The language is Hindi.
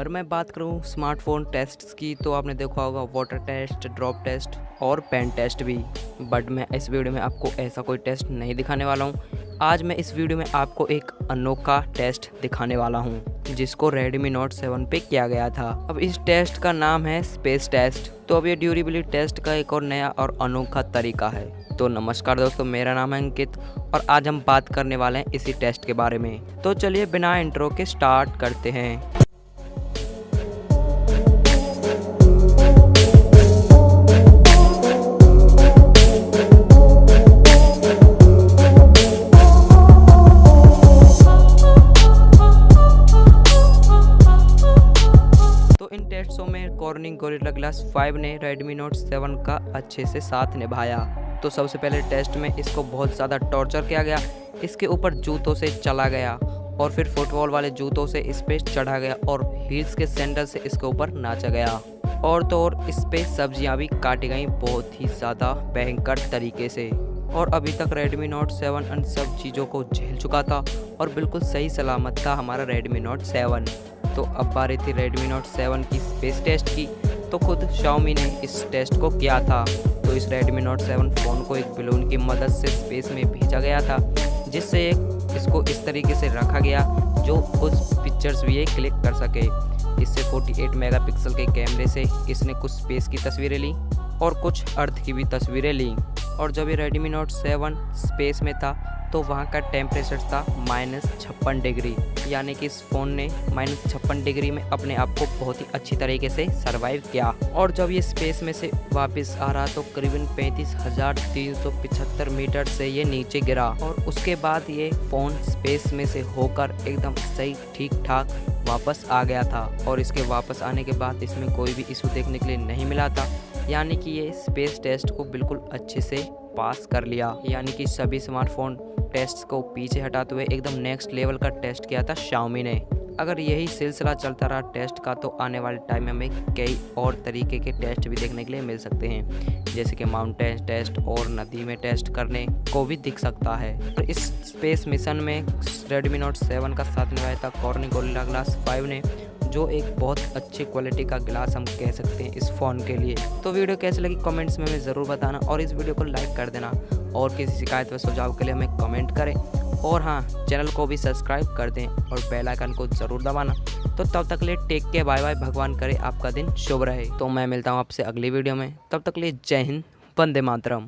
मैं बात करूं स्मार्टफोन टेस्ट्स की तो आपने देखा होगा वाटर टेस्ट, ड्रॉप टेस्ट और पेन टेस्ट भी। बट मैं इस वीडियो में आपको ऐसा कोई टेस्ट नहीं दिखाने वाला हूं। आज मैं इस वीडियो में आपको एक अनोखा टेस्ट दिखाने वाला हूं जिसको Redmi Note 7 पे किया गया था। अब इस टेस्ट का नाम है स्पेस टेस्ट। तो अब ये ड्यूरेबिलिटी टेस्ट का एक और नया और अनोखा तरीका है। तो नमस्कार दोस्तों, मेरा नाम है अंकित और आज हम बात करने वाले हैं इसी टेस्ट के बारे में। तो चलिए बिना इंट्रो के स्टार्ट करते हैं। टेस्टों में कॉर्निंग गोरिल्ला ग्लास 5 ने Redmi Note 7 का अच्छे से साथ निभाया। तो सबसे पहले टेस्ट में इसको बहुत ज़्यादा टॉर्चर किया गया, इसके ऊपर जूतों से चला गया और फिर फुटबॉल वाले जूतों से इस पे चढ़ा गया और हील्स के सैंडल से इसके ऊपर नाचा गया। और तो और इस पे सब्जियां भी काटी गई बहुत ही ज़्यादा भयंकर तरीके से। और अभी तक Redmi Note 7 उन सब चीज़ों को झेल चुका था और बिल्कुल सही सलामत था हमारा Redmi Note 7। तो अब बारी थी Redmi Note 7 की स्पेस टेस्ट की। तो खुद xiaomi ने इस टेस्ट को किया था। तो इस Redmi Note 7 फ़ोन को एक बलून की मदद से स्पेस में भेजा गया था, जिससे इसको इस तरीके से रखा गया जो कुछ पिक्चर्स भी ये क्लिक कर सके। इससे 48 मेगापिक्सल के कैमरे से इसने कुछ स्पेस की तस्वीरें ली और कुछ अर्थ की भी तस्वीरें ली। और जब ये Redmi Note 7 स्पेस में था तो वहाँ का टेम्परेचर था -56 डिग्री, यानी कि इस फ़ोन ने -56 डिग्री में अपने आप को बहुत ही अच्छी तरीके से सरवाइव किया। और जब ये स्पेस में से वापस आ रहा तो करीबन 35,375 मीटर से ये नीचे गिरा और उसके बाद ये फ़ोन स्पेस में से होकर एकदम सही ठीक ठाक वापस आ गया था। और इसके वापस आने के बाद इसमें कोई भी इशू देखने के लिए नहीं मिला था, यानी कि ये स्पेस टेस्ट को बिल्कुल अच्छे से पास कर लिया। यानी कि सभी स्मार्टफोन टेस्ट को पीछे हटाते हुए एकदम नेक्स्ट लेवल का टेस्ट किया था xiaomi ने। अगर यही सिलसिला चलता रहा टेस्ट का तो आने वाले टाइम में हमें कई और तरीके के टेस्ट भी देखने के लिए मिल सकते हैं, जैसे कि माउंटेन टेस्ट और नदी में टेस्ट करने को भी दिख सकता है। तो इस स्पेस मिशन में Redmi Note 7 का साथ निभाया था कॉर्निंग गोरिल्ला ग्लास 5 ने, जो एक बहुत अच्छी क्वालिटी का ग्लास हम कह सकते हैं इस फ़ोन के लिए। तो वीडियो कैसी लगी कमेंट्स में हमें ज़रूर बताना और इस वीडियो को लाइक कर देना और किसी शिकायत व सुझाव के लिए हमें कमेंट करें। और हाँ, चैनल को भी सब्सक्राइब कर दें और बेल आइकन को ज़रूर दबाना। तो तब तक लिए टेक के बाय बाय, भगवान करे आपका दिन शुभ रहे। तो मैं मिलता हूँ आपसे अगली वीडियो में, तब तक लिए जय हिंद, वंदे मातरम।